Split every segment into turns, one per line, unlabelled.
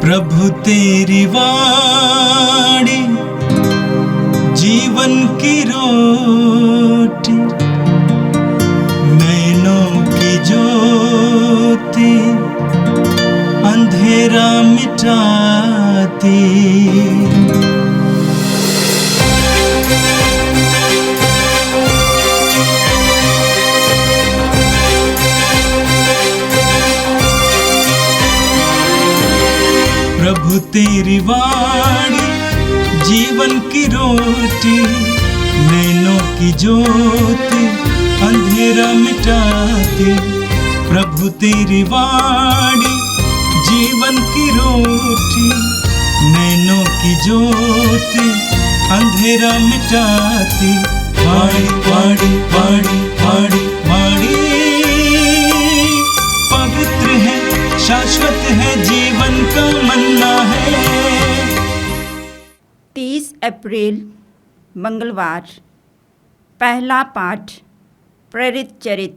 प्रभु तेरी वाणी जीवन की रोटी, नैनों की ज्योति अंधेरा मिटाती। प्रभु तेरी वाणी जीवन की रोटी, नैनों की ज्योति अंधेरा मिटाती। प्रभु तेरी वाणी जीवन की रोटी, नैनों की ज्योति अंधेरा मिटाती। वाणी वाणी वाणी वाणी वाणी पवित्र है, शाश्वत है, जीवन का मन्ना है।
30 अप्रैल मंगलवार। पहला पाठ प्रेरित चरित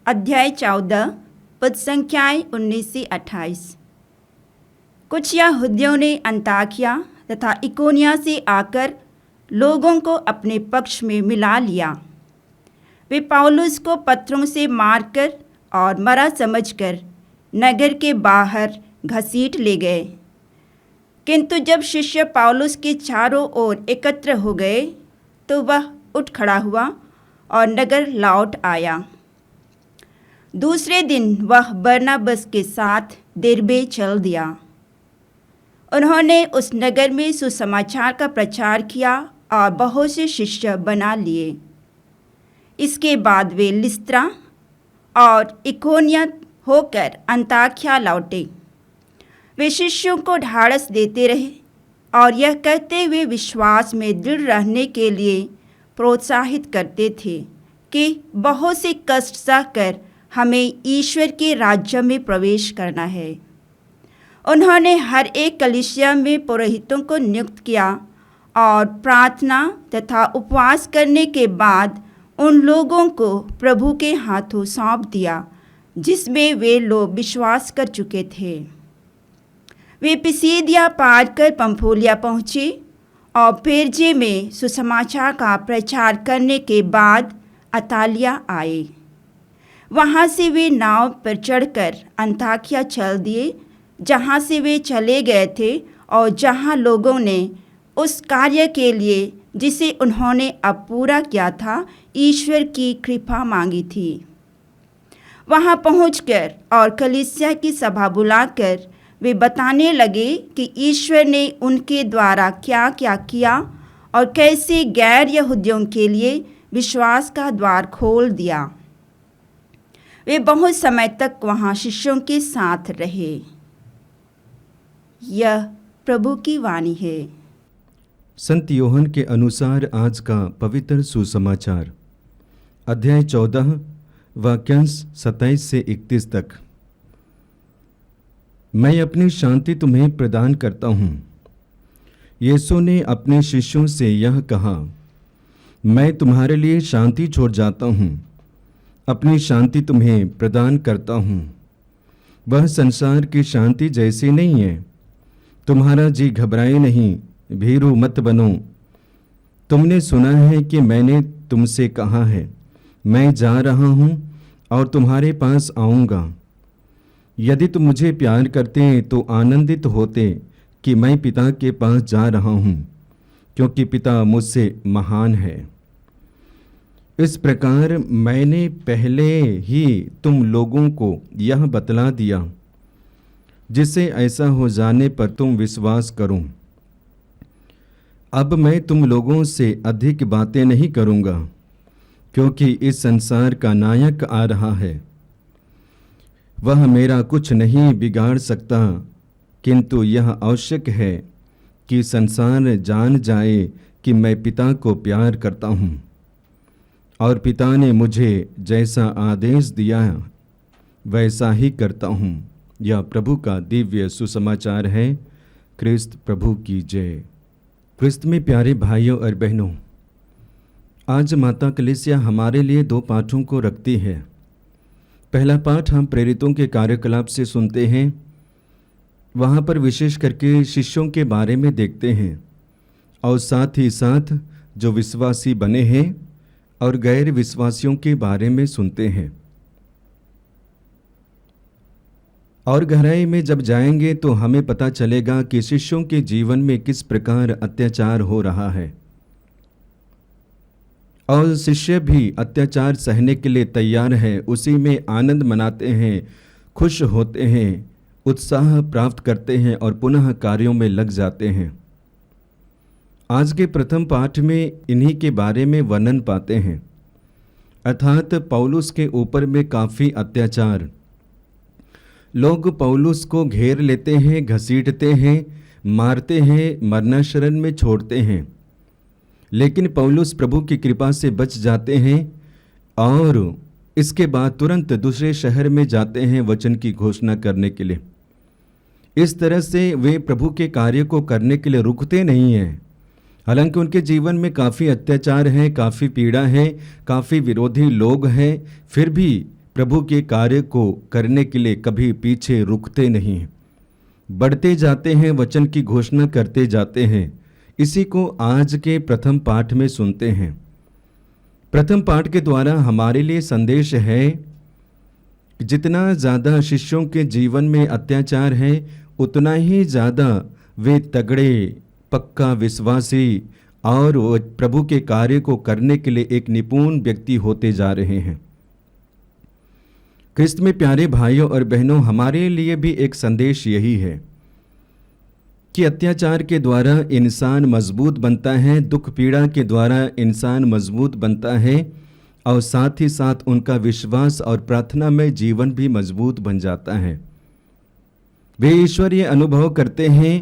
अध्याय 14 पद संख्याएँ 19 से 28। कुछ यहूदियों ने अंताकिया तथा इकोनिया से आकर लोगों को अपने पक्ष में मिला लिया। वे पौलुस को पत्थरों से मारकर और मरा समझकर नगर के बाहर घसीट ले गए। किंतु जब शिष्य पौलुस के चारों ओर एकत्र हो गए तो वह उठ खड़ा हुआ और नगर लौट आया। दूसरे दिन वह बरनबास के साथ दिरबे चल दिया। उन्होंने उस नगर में सुसमाचार का प्रचार किया और बहुत से शिष्य बना लिए। इसके बाद वे लिस्त्रा और इकोनिया होकर अंताकिया लौटे। वे शिष्यों को ढाढ़स देते रहे और यह कहते हुए विश्वास में दृढ़ रहने के लिए प्रोत्साहित करते थे कि बहुत से कष्ट सहकर हमें ईश्वर के राज्य में प्रवेश करना है। उन्होंने हर एक कलीसिया में पुरोहितों को नियुक्त किया और प्रार्थना तथा उपवास करने के बाद उन लोगों को प्रभु के हाथों सौंप दिया जिसमें वे लोग विश्वास कर चुके थे। वे पिसिदिया पार कर पंफूलिया पहुँचे और पेरजे में सुसमाचार का प्रचार करने के बाद अतालिया आए। वहाँ से वे नाव पर चढ़कर अंताकिया चल दिए, जहाँ से वे चले गए थे और जहाँ लोगों ने उस कार्य के लिए जिसे उन्होंने अब पूरा किया था ईश्वर की कृपा मांगी थी। वहाँ पहुंचकर और कलीसिया की सभा बुलाकर वे बताने लगे कि ईश्वर ने उनके द्वारा क्या क्या किया और कैसे गैर यहूदियों के लिए विश्वास का द्वार खोल दिया। वे बहुत समय तक वहाँ शिष्यों के साथ रहे। यह प्रभु की वाणी है।
संत यूहन्ना के अनुसार आज का पवित्र सुसमाचार अध्याय 14 वाक्यांश 27 से 31 तक। मैं अपनी शांति तुम्हें प्रदान करता हूँ। यीशु ने अपने शिष्यों से यह कहा, मैं तुम्हारे लिए शांति छोड़ जाता हूँ, अपनी शांति तुम्हें प्रदान करता हूँ। वह संसार की शांति जैसी नहीं है। तुम्हारा जी घबराए नहीं, भीरू मत बनो। तुमने सुना है कि मैंने तुमसे कहा है, मैं जा रहा हूँ और तुम्हारे पास आऊँगा। यदि तुम मुझे प्यार करते तो आनंदित होते कि मैं पिता के पास जा रहा हूँ, क्योंकि पिता मुझसे महान है। इस प्रकार मैंने पहले ही तुम लोगों को यह बतला दिया, जिससे ऐसा हो जाने पर तुम विश्वास करो। अब मैं तुम लोगों से अधिक बातें नहीं करूँगा, क्योंकि इस संसार का नायक आ रहा है। वह मेरा कुछ नहीं बिगाड़ सकता, किंतु यह आवश्यक है कि संसार जान जाए कि मैं पिता को प्यार करता हूँ और पिता ने मुझे जैसा आदेश दिया वैसा ही करता हूँ। यह प्रभु का दिव्य सुसमाचार है। क्रिस्त प्रभु की जय। क्रिस्त में प्यारे भाइयों और बहनों, आज माता कलीसिया हमारे लिए 2 पाठों को रखती है। पहला पाठ हम प्रेरितों के कार्यकलाप से सुनते हैं वहाँ पर विशेष करके शिष्यों के बारे में देखते हैं और साथ ही साथ जो विश्वासी बने हैं और गैर विश्वासियों के बारे में सुनते हैं। और गहराई में जब जाएंगे तो हमें पता चलेगा कि शिष्यों के जीवन में किस प्रकार अत्याचार हो रहा है और शिष्य भी अत्याचार सहने के लिए तैयार है, उसी में आनंद मनाते हैं, खुश होते हैं, उत्साह प्राप्त करते हैं और पुनः कार्यों में लग जाते हैं। आज के प्रथम पाठ में इन्हीं के बारे में वर्णन पाते हैं, अर्थात पौलुस के ऊपर में काफ़ी अत्याचार। लोग पौलुस को घेर लेते हैं, घसीटते हैं, मारते हैं, मरणाशरण में छोड़ते हैं, लेकिन पौलुस प्रभु की कृपा से बच जाते हैं और इसके बाद तुरंत दूसरे शहर में जाते हैं वचन की घोषणा करने के लिए। इस तरह से वे प्रभु के कार्य को करने के लिए रुकते नहीं हैं। हालांकि उनके जीवन में काफ़ी अत्याचार है, काफ़ी पीड़ा है, काफ़ी विरोधी लोग हैं, फिर भी प्रभु के कार्य को करने के लिए कभी पीछे रुकते नहीं हैं, बढ़ते जाते हैं, वचन की घोषणा करते जाते हैं। इसी को आज के प्रथम पाठ में सुनते हैं। प्रथम पाठ के द्वारा हमारे लिए संदेश है कि जितना ज़्यादा शिष्यों के जीवन में अत्याचार है, उतना ही ज़्यादा वे तगड़े, पक्का विश्वासी और वो प्रभु के कार्य को करने के लिए एक निपुण व्यक्ति होते जा रहे हैं। क्रिस्त में प्यारे भाइयों और बहनों, हमारे लिए भी एक संदेश यही है कि अत्याचार के द्वारा इंसान मजबूत बनता है, दुख पीड़ा के द्वारा इंसान मजबूत बनता है और साथ ही साथ उनका विश्वास और प्रार्थना में जीवन भी मजबूत बन जाता है। वे ईश्वरीय अनुभव करते हैं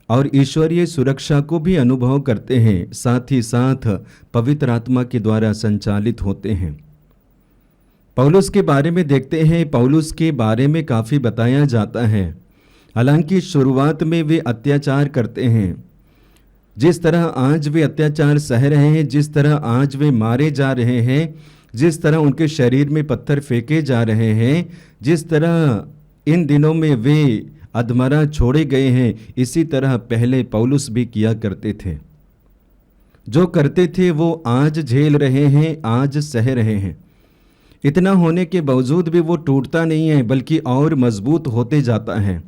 और ईश्वरीय सुरक्षा को भी अनुभव करते हैं, साथ ही साथ पवित्र आत्मा के द्वारा संचालित होते हैं। पौलुस के बारे में देखते हैं। पौलुस के बारे में काफ़ी बताया जाता है। हालांकि शुरुआत में वे अत्याचार करते हैं, जिस तरह आज वे अत्याचार सह रहे हैं, जिस तरह आज वे मारे जा रहे हैं, जिस तरह उनके शरीर में पत्थर फेंके जा रहे हैं, जिस तरह इन दिनों में वे अधमरा छोड़े गए हैं, इसी तरह पहले पौलुस भी किया करते थे। जो करते थे वो आज झेल रहे हैं, आज सह रहे हैं। इतना होने के बावजूद भी वो टूटता नहीं है, बल्कि और मजबूत होते जाता है,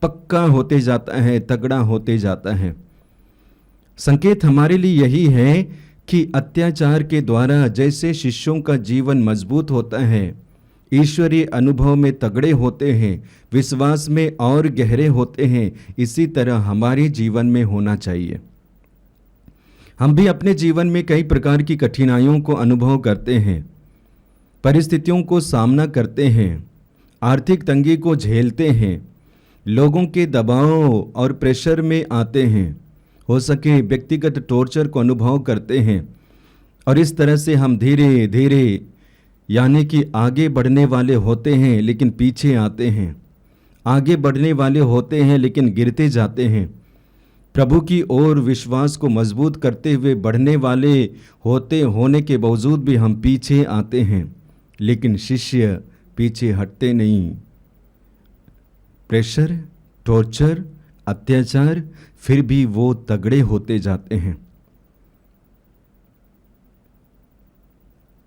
पक्का होते जाता है, तगड़ा होते जाता है। संकेत हमारे लिए यही है कि अत्याचार के द्वारा जैसे शिष्यों का जीवन मजबूत होता है, ईश्वरीय अनुभव में तगड़े होते हैं, विश्वास में और गहरे होते हैं, इसी तरह हमारे जीवन में होना चाहिए। हम भी अपने जीवन में कई प्रकार की कठिनाइयों को अनुभव करते हैं, परिस्थितियों को सामना करते हैं, आर्थिक तंगी को झेलते हैं, लोगों के दबाव और प्रेशर में आते हैं, हो सके व्यक्तिगत टॉर्चर को अनुभव करते हैं और इस तरह से हम धीरे धीरे यानी कि आगे बढ़ने वाले होते हैं लेकिन पीछे आते हैं, आगे बढ़ने वाले होते हैं लेकिन गिरते जाते हैं। प्रभु की ओर विश्वास को मजबूत करते हुए बढ़ने वाले होने के बावजूद भी हम पीछे आते हैं, लेकिन शिष्य पीछे हटते नहीं। प्रेशर, टॉर्चर, अत्याचार, फिर भी वो तगड़े होते जाते हैं।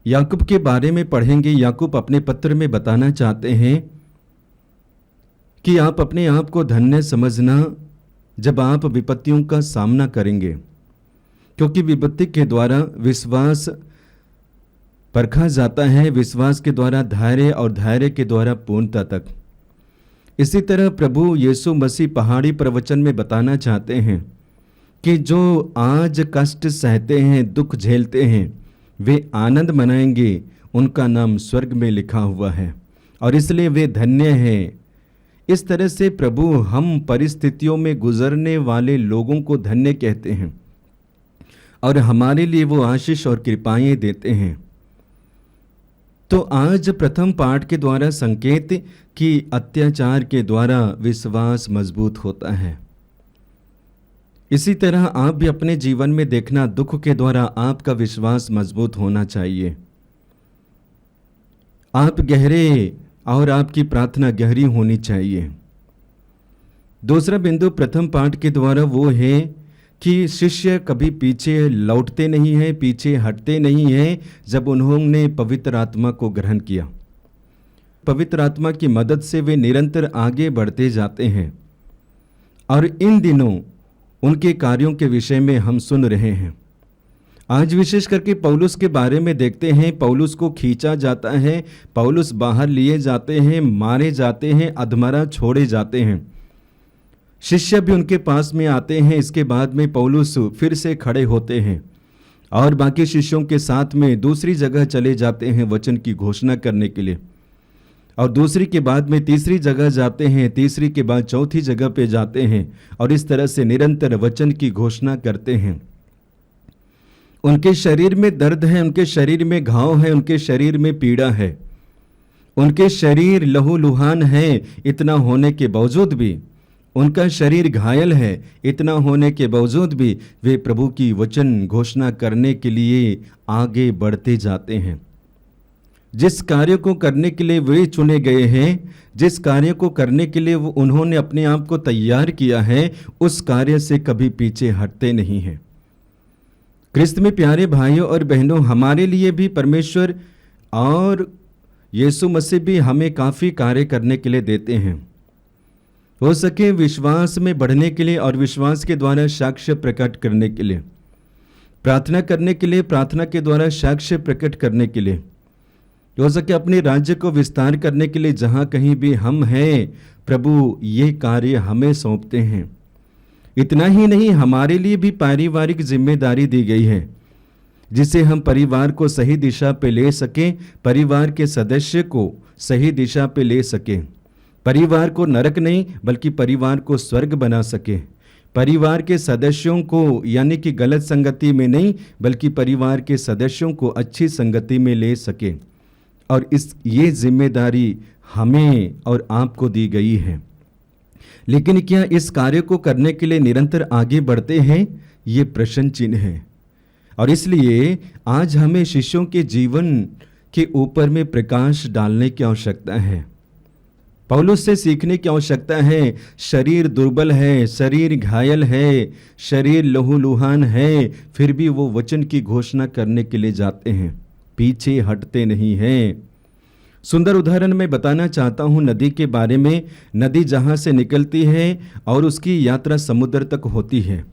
याकूब के बारे में पढ़ेंगे। याकूब अपने पत्र में बताना चाहते हैं कि आप अपने आप को धन्य समझना जब आप विपत्तियों का सामना करेंगे, क्योंकि विपत्ति के द्वारा विश्वास परखा जाता है, विश्वास के द्वारा धैर्य और धैर्य के द्वारा पूर्णता तक। इसी तरह प्रभु यीशु मसीह पहाड़ी प्रवचन में बताना चाहते हैं कि जो आज कष्ट सहते हैं, दुख झेलते हैं, वे आनंद मनाएंगे, उनका नाम स्वर्ग में लिखा हुआ है और इसलिए वे धन्य हैं। इस तरह से प्रभु हम परिस्थितियों में गुजरने वाले लोगों को धन्य कहते हैं और हमारे लिए वो आशीष और कृपाएं देते हैं। तो आज प्रथम पाठ के द्वारा संकेत कि अत्याचार के द्वारा विश्वास मजबूत होता है। इसी तरह आप भी अपने जीवन में देखना, दुख के द्वारा आपका विश्वास मजबूत होना चाहिए। आप गहरे और आपकी प्रार्थना गहरी होनी चाहिए। दूसरा बिंदु प्रथम पाठ के द्वारा वो है कि शिष्य कभी पीछे लौटते नहीं हैं, पीछे हटते नहीं हैं जब उन्होंने पवित्र आत्मा को ग्रहण किया। पवित्र आत्मा की मदद से वे निरंतर आगे बढ़ते जाते हैं और इन दिनों उनके कार्यों के विषय में हम सुन रहे हैं। आज विशेष करके पौलुस के बारे में देखते हैं। पौलुस को खींचा जाता है, पौलुस बाहर लिए जाते हैं, मारे जाते हैं, अधमरा छोड़े जाते हैं। शिष्य भी उनके पास में आते हैं। इसके बाद में पौलुस फिर से खड़े होते हैं और बाकी शिष्यों के साथ में दूसरी जगह चले जाते हैं वचन की घोषणा करने के लिए, और दूसरी के बाद में तीसरी जगह जाते हैं, तीसरी के बाद चौथी जगह पे जाते हैं और इस तरह से निरंतर वचन की घोषणा करते हैं। उनके शरीर में दर्द है, उनके शरीर में घाव है, उनके शरीर में पीड़ा है, उनके शरीर लहूलुहान है। इतना होने के बावजूद भी उनका शरीर घायल है, इतना होने के बावजूद भी वे प्रभु की वचन घोषणा करने के लिए आगे बढ़ते जाते हैं। जिस कार्य को करने के लिए वे चुने गए हैं, जिस कार्य को करने के लिए वो उन्होंने अपने आप को तैयार किया है, उस कार्य से कभी पीछे हटते नहीं हैं। क्रिस्त में प्यारे भाइयों और बहनों, हमारे लिए भी परमेश्वर और यीशु मसीह भी हमें काफ़ी कार्य करने के लिए देते हैं। हो सके विश्वास में बढ़ने के लिए और विश्वास के द्वारा साक्ष्य प्रकट करने के लिए, प्रार्थना करने के लिए, प्रार्थना के द्वारा साक्ष्य प्रकट करने के लिए, हो सके अपने राज्य को विस्तार करने के लिए। जहाँ कहीं भी हम हैं, प्रभु ये कार्य हमें सौंपते हैं। इतना ही नहीं, हमारे लिए भी पारिवारिक जिम्मेदारी दी गई है, जिसे हम परिवार को सही दिशा पे ले सकें, परिवार के सदस्य को सही दिशा पे ले सकें, परिवार को नरक नहीं बल्कि परिवार को स्वर्ग बना सके, परिवार के सदस्यों को यानी कि गलत संगति में नहीं बल्कि परिवार के सदस्यों को अच्छी संगति में ले सके। और ये जिम्मेदारी हमें और आपको दी गई है। लेकिन क्या इस कार्य को करने के लिए निरंतर आगे बढ़ते हैं? ये प्रश्न चिन्ह है। और इसलिए आज हमें शिष्यों के जीवन के ऊपर में प्रकाश डालने की आवश्यकता है। पौलुस से सीखने की आवश्यकता है। शरीर दुर्बल है, शरीर घायल है, शरीर लहूलुहान है, फिर भी वो वचन की घोषणा करने के लिए जाते हैं, पीछे हटते नहीं हैं। सुंदर उदाहरण मैं बताना चाहता हूँ नदी के बारे में। नदी जहाँ से निकलती है और उसकी यात्रा समुद्र तक होती है,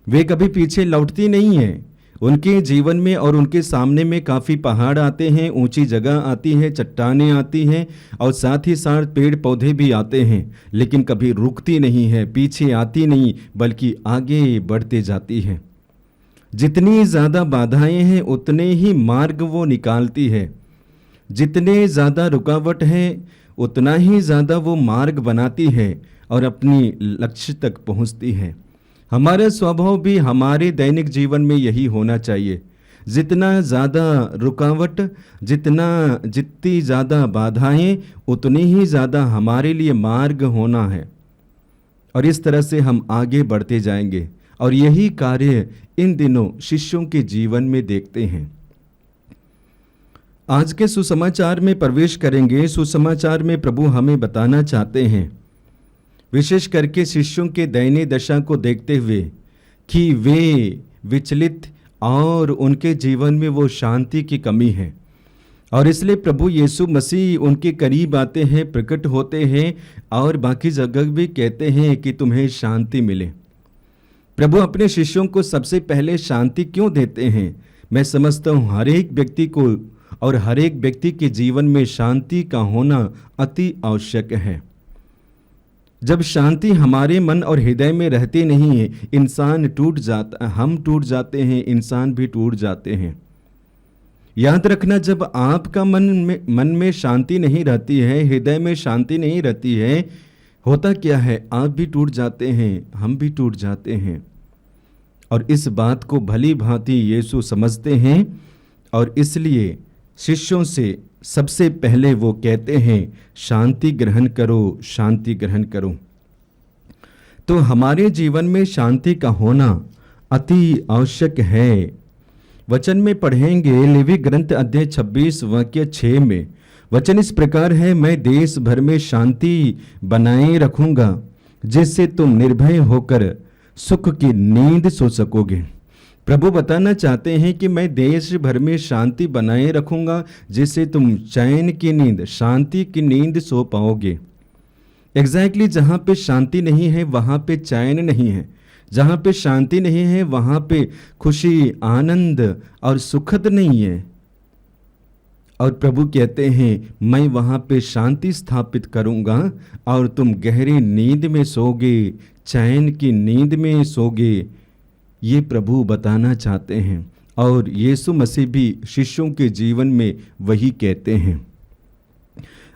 वे कभी पीछे लौटती नहीं है। उनके जीवन में और उनके सामने में काफ़ी पहाड़ आते हैं, ऊंची जगह आती है, चट्टानें आती हैं और साथ ही साथ पेड़ पौधे भी आते हैं, लेकिन कभी रुकती नहीं है, पीछे आती नहीं बल्कि आगे बढ़ते जाती है। जितनी ज़्यादा बाधाएं हैं उतने ही मार्ग वो निकालती है, जितने ज़्यादा रुकावट है उतना ही ज़्यादा वो मार्ग बनाती है और अपनी लक्ष्य तक पहुंचती है। हमारा स्वभाव भी हमारे दैनिक जीवन में यही होना चाहिए। जितना ज़्यादा रुकावट, जितनी ज़्यादा बाधाएं, उतनी ही ज़्यादा हमारे लिए मार्ग होना है और इस तरह से हम आगे बढ़ते जाएंगे। और यही कार्य इन दिनों शिष्यों के जीवन में देखते हैं। आज के सुसमाचार में प्रवेश करेंगे। सुसमाचार में प्रभु हमें बताना चाहते हैं, विशेष करके शिष्यों के दयनीय दशा को देखते हुए, कि वे विचलित और उनके जीवन में वो शांति की कमी है। और इसलिए प्रभु यीशु मसीह उनके करीब आते हैं, प्रकट होते हैं और बाकी जगह भी कहते हैं कि तुम्हें शांति मिले। प्रभु अपने शिष्यों को सबसे पहले शांति क्यों देते हैं? मैं समझता हूँ हर एक व्यक्ति को और हर एक व्यक्ति के जीवन में शांति का होना अति आवश्यक है। जब शांति हमारे मन और हृदय में रहती नहीं है, इंसान टूट जाता, हम टूट जाते हैं, इंसान भी टूट जाते हैं। याद रखना, जब आपका मन में शांति नहीं रहती है, हृदय में शांति नहीं रहती है, होता क्या है? आप भी टूट जाते हैं, हम भी टूट जाते हैं। और इस बात को भली भांति यीशु समझते हैं और इसलिए शिष्यों से सबसे पहले वो कहते हैं शांति ग्रहण करो, शांति ग्रहण करो। तो हमारे जीवन में शांति का होना अति आवश्यक है। वचन में पढ़ेंगे लेवी ग्रंथ अध्याय 26 वाक्य 6 में वचन इस प्रकार है, मैं देश भर में शांति बनाए रखूंगा जिससे तुम निर्भय होकर सुख की नींद सो सकोगे। प्रभु बताना चाहते हैं कि मैं देश भर में शांति बनाए रखूंगा, जिससे तुम चैन की नींद, शांति की नींद सो पाओगे। एग्जैक्टली जहाँ पे शांति नहीं है वहाँ पे चैन नहीं है, जहाँ पे शांति नहीं है वहाँ पे खुशी, आनंद और सुखद नहीं है। और प्रभु कहते हैं मैं वहाँ पे शांति स्थापित करूँगा और तुम गहरी नींद में सोगे, चैन की नींद में सोगे। ये प्रभु बताना चाहते हैं और यीशु मसीह भी शिष्यों के जीवन में वही कहते हैं।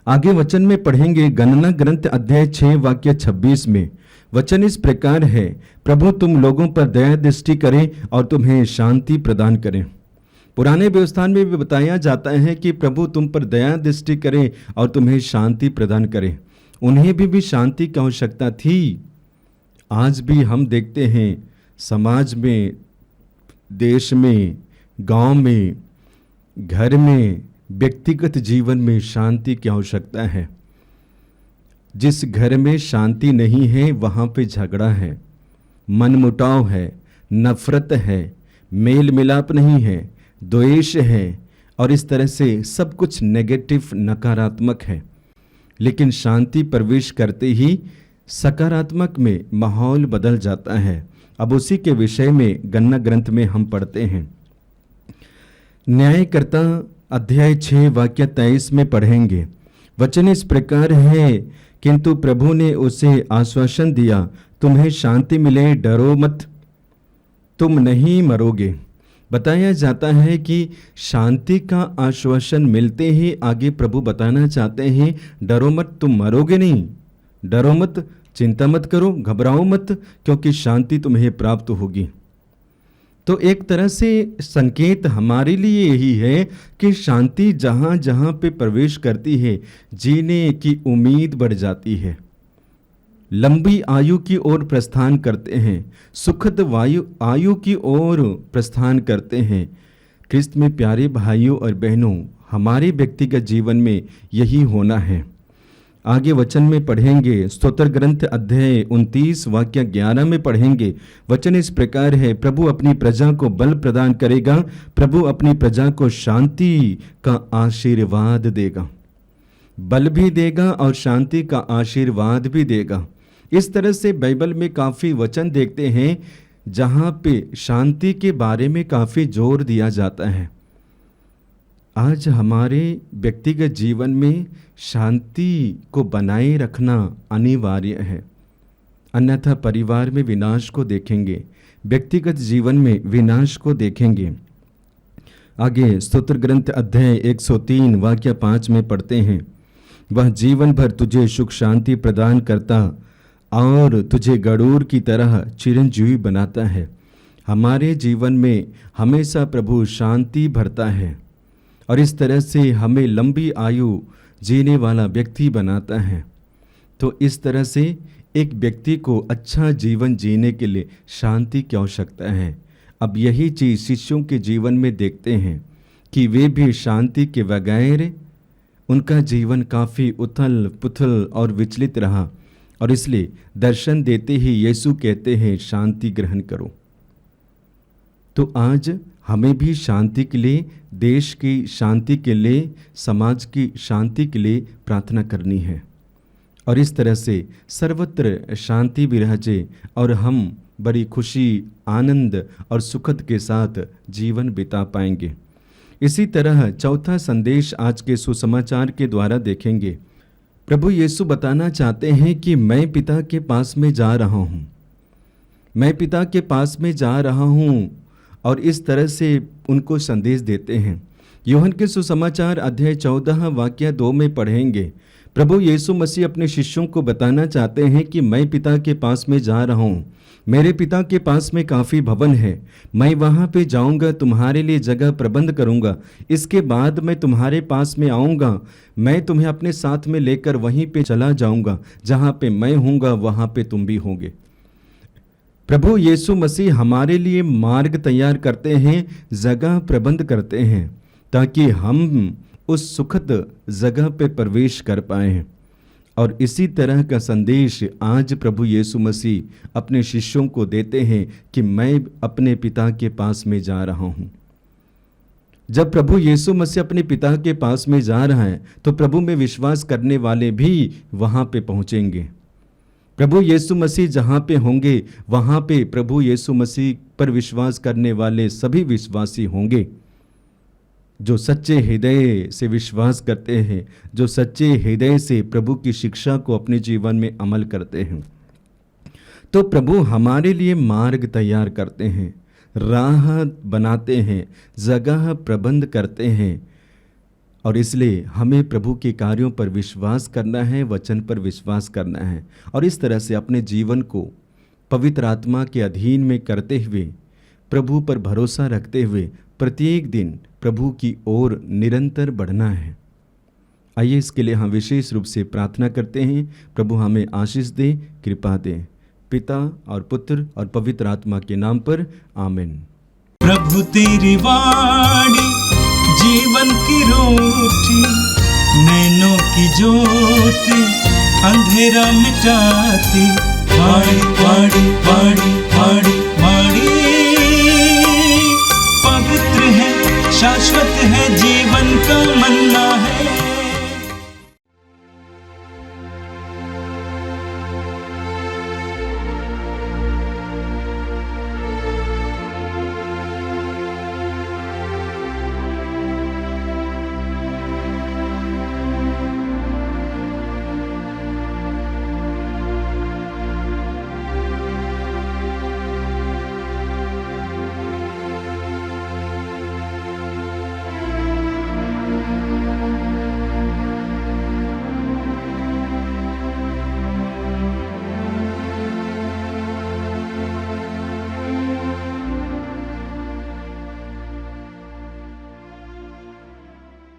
आगे वचन में पढ़ेंगे गणना ग्रंथ अध्याय 6 वाक्य 26 में। वचन इस प्रकार है, प्रभु तुम लोगों पर दया दृष्टि करें और तुम्हें शांति प्रदान करें। पुराने व्यवस्थान में भी बताया जाता है कि प्रभु तुम पर दया दृष्टि करें और तुम्हें शांति प्रदान करें। उन्हें भी शांति की आवश्यकता थी। आज भी हम देखते हैं समाज में, देश में, गांव में, घर में, व्यक्तिगत जीवन में शांति की आवश्यकता है। जिस घर में शांति नहीं है वहाँ पे झगड़ा है, मनमुटाव है, नफरत है, मेल मिलाप नहीं है, द्वेष है और इस तरह से सब कुछ नेगेटिव, नकारात्मक है। लेकिन शांति प्रवेश करते ही सकारात्मक में माहौल बदल जाता है। अब उसी के विषय में गणना ग्रंथ में हम पढ़ते हैं। न्यायकर्ता अध्याय 6 वाक्य 23 में पढ़ेंगे। वचन इस प्रकार है, किंतु प्रभु ने उसे आश्वासन दिया, तुम्हें शांति मिले, डरो मत, तुम नहीं मरोगे। बताया जाता है कि शांति का आश्वासन मिलते ही आगे प्रभु बताना चाहते हैं, डरो मत, तुम मरोगे नहीं, डरो मत, चिंता मत करो, घबराओ मत, क्योंकि शांति तुम्हें प्राप्त होगी। तो एक तरह से संकेत हमारे लिए यही है कि शांति जहाँ जहाँ पे प्रवेश करती है, जीने की उम्मीद बढ़ जाती है, लंबी आयु की ओर प्रस्थान करते हैं, सुखद आयु की ओर प्रस्थान करते हैं। ख्रिस्त में प्यारे भाइयों और बहनों, हमारे व्यक्तिगत जीवन में यही होना है। आगे वचन में पढ़ेंगे, स्तोत्र ग्रंथ अध्याय 29 वाक्य 11 में पढ़ेंगे। वचन इस प्रकार है, प्रभु अपनी प्रजा को बल प्रदान करेगा, प्रभु अपनी प्रजा को शांति का आशीर्वाद देगा। बल भी देगा और शांति का आशीर्वाद भी देगा। इस तरह से बाइबल में काफ़ी वचन देखते हैं जहाँ पे शांति के बारे में काफ़ी जोर दिया जाता है। आज हमारे व्यक्तिगत जीवन में शांति को बनाए रखना अनिवार्य है, अन्यथा परिवार में विनाश को देखेंगे, व्यक्तिगत जीवन में विनाश को देखेंगे। आगे स्तोत्र ग्रंथ अध्याय 103 वाक्य 5 में पढ़ते हैं, वह जीवन भर तुझे सुख शांति प्रदान करता और तुझे गरूर की तरह चिरंजीवी बनाता है। हमारे जीवन में हमेशा प्रभु शांति भरता है और इस तरह से हमें लंबी आयु जीने वाला व्यक्ति बनाता है। तो इस तरह से एक व्यक्ति को अच्छा जीवन जीने के लिए शांति की आवश्यकता है। अब यही चीज़ शिष्यों के जीवन में देखते हैं कि वे भी शांति के बगैर उनका जीवन काफ़ी उथल पुथल और विचलित रहा और इसलिए दर्शन देते ही यीशु कहते हैं शांति ग्रहण करो। तो आज हमें भी शांति के लिए, देश की शांति के लिए, समाज की शांति के लिए प्रार्थना करनी है और इस तरह से सर्वत्र शांति विराजे और हम बड़ी खुशी, आनंद और सुखद के साथ जीवन बिता पाएंगे। इसी तरह चौथा संदेश आज के सुसमाचार के द्वारा देखेंगे। प्रभु यीशु बताना चाहते हैं कि मैं पिता के पास में जा रहा हूँ, मैं पिता के पास में जा रहा हूँ और इस तरह से उनको संदेश देते हैं। यूहन्ना के सुसमाचार अध्याय 14 वाक्य 2 में पढ़ेंगे। प्रभु यीशु मसीह अपने शिष्यों को बताना चाहते हैं कि मैं पिता के पास में जा रहा हूँ, मेरे पिता के पास में काफ़ी भवन है, मैं वहाँ पे जाऊँगा, तुम्हारे लिए जगह प्रबंध करूँगा, इसके बाद मैं तुम्हारे पास में आऊँगा, मैं तुम्हें अपने साथ में लेकर वहीं पे चला जाऊँगा, जहाँ पे मैं हूँगा वहाँ पे तुम भी होंगे। प्रभु यीशु मसीह हमारे लिए मार्ग तैयार करते हैं, जगह प्रबंध करते हैं ताकि हम उस सुखद जगह पे प्रवेश कर पाए। और इसी तरह का संदेश आज प्रभु यीशु मसीह अपने शिष्यों को देते हैं कि मैं अपने पिता के पास में जा रहा हूँ। जब प्रभु यीशु मसीह अपने पिता के पास में जा रहा है तो प्रभु में विश्वास करने वाले भी वहाँ पे पहुँचेंगे। प्रभु यीशु मसीह जहाँ पे होंगे वहाँ पे प्रभु यीशु मसीह पर विश्वास करने वाले सभी विश्वासी होंगे, जो सच्चे हृदय से विश्वास करते हैं, जो सच्चे हृदय से प्रभु की शिक्षा को अपने जीवन में अमल करते हैं। तो प्रभु हमारे लिए मार्ग तैयार करते हैं, राह बनाते हैं, जगह प्रबंध करते हैं, और इसलिए हमें प्रभु के कार्यों पर विश्वास करना है, वचन पर विश्वास करना है, और इस तरह से अपने जीवन को पवित्र आत्मा के अधीन में करते हुए, प्रभु पर भरोसा रखते हुए प्रत्येक दिन प्रभु की ओर निरंतर बढ़ना है। आइए इसके लिए हम विशेष रूप से प्रार्थना करते हैं। प्रभु हमें आशीष दे, कृपा दे, पिता और पुत्र और पवित्र आत्मा के नाम पर आमीन।
प्रभु तेरी वाणी जीवन की रोटी, नैनों की ज्योति अंधेरा मिटाती। वाणी वाणी वाणी वाणी वाणी पवित्र है, शाश्वत है, जीवन का मन्ना है।